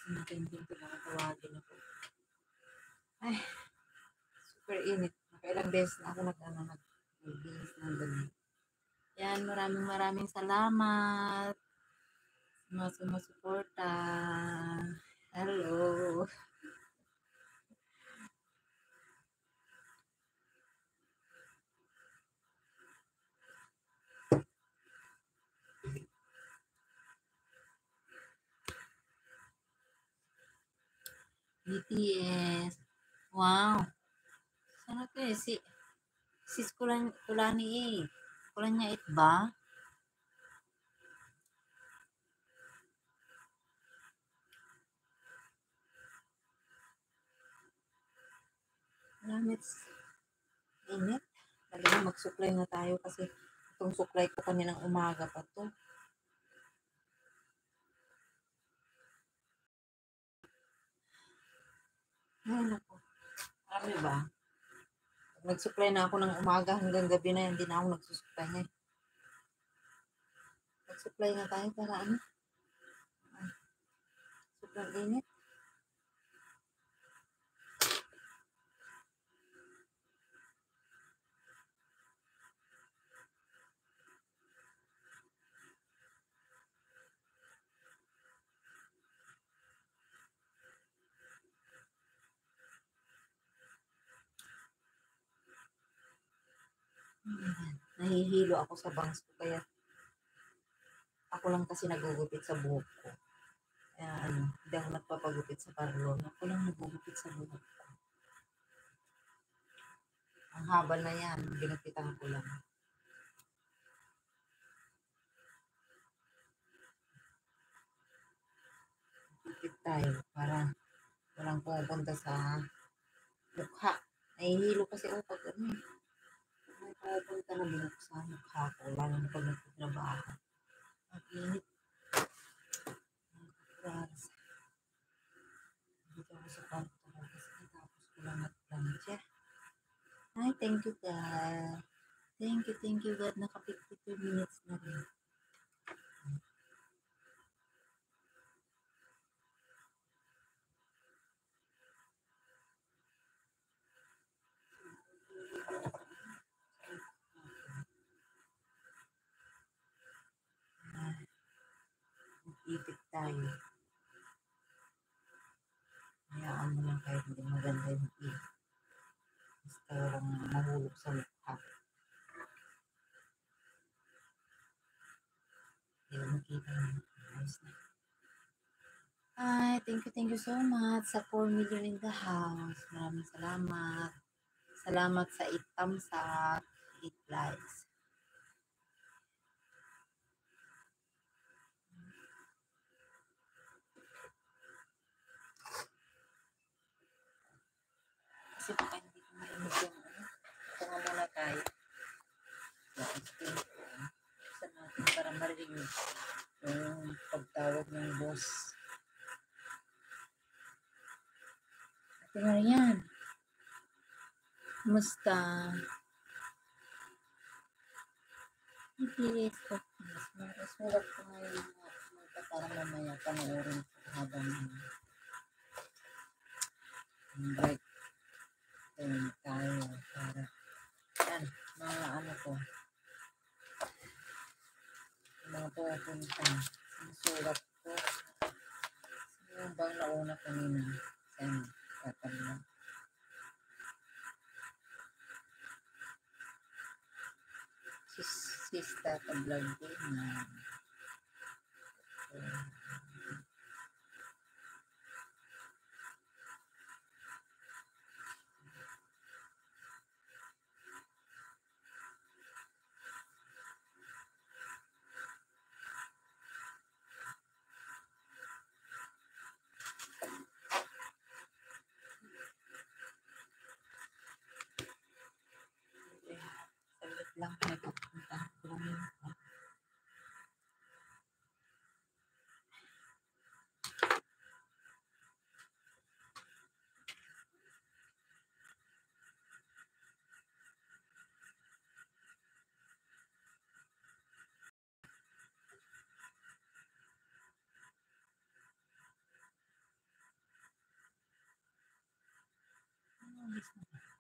Natin din pinakatawagin ako. Ay, super init. Nakailang beses na ako nag-bihis ng dumi. Yan, maraming salamat sa mga sumusuporta. Hello. BTS. Wow. Sana to eh? Sis Kulani eh. Kulanya it ba? Maramit. Init. Talagang mag-supply na tayo kasi itong supply ko kaninang umaga pa to. Ay, naku. Marami ba? Nag-supply na ako ng umaga hanggang gabi na, hindi na ako nagsusupply na. Nag-supply na tayo para ano? Sobrang init. Nahihilo ako sa bangs ko kaya ako lang kasi nagugupit sa buhok ko. Kaya ano, hindi ako nagpapagupit sa parlor. Ako lang nagugupit sa buhok ko. Ang haba na yan, ginupitan ko lang. Gupit tayo para walang pumupunta sa mukha. Nahihilo kasi ako pag ano eh. May pumupunta na buhok sa mukha ko. Lalo na pag nagtatrabaho. Ang init. Guys. Dito ako sa kwarto ko kasi natapos ko lang mag-plancha. Ay, thank you God. Thank you God. Naka 52 minutes na rin. Ipit tayo. Hayaan mo lang kahit hindi maganda yung ipit. Basta walang mahulog sa mukha. Hindi mo makita yung ayos na. Ay, thank you so much sa 4 million in the house. Maraming salamat. Salamat sa 8 thumbs up, 8 likes. Kasi baka hindi ko mainig yung ano. Tunga muna tayo. Sa natin para marinig yung pagtawag ng boss. Ate Marian, kumusta? BTS of mas mulat ko ngayon na para mamaya panoorin ko habang break time tayo para yan, mga ano ko mga pupunta sinusulat ko yung bang nauna kanina yan, tatabla sis tatablag din na saglit lang nagpupunta ko lang yun malinis na.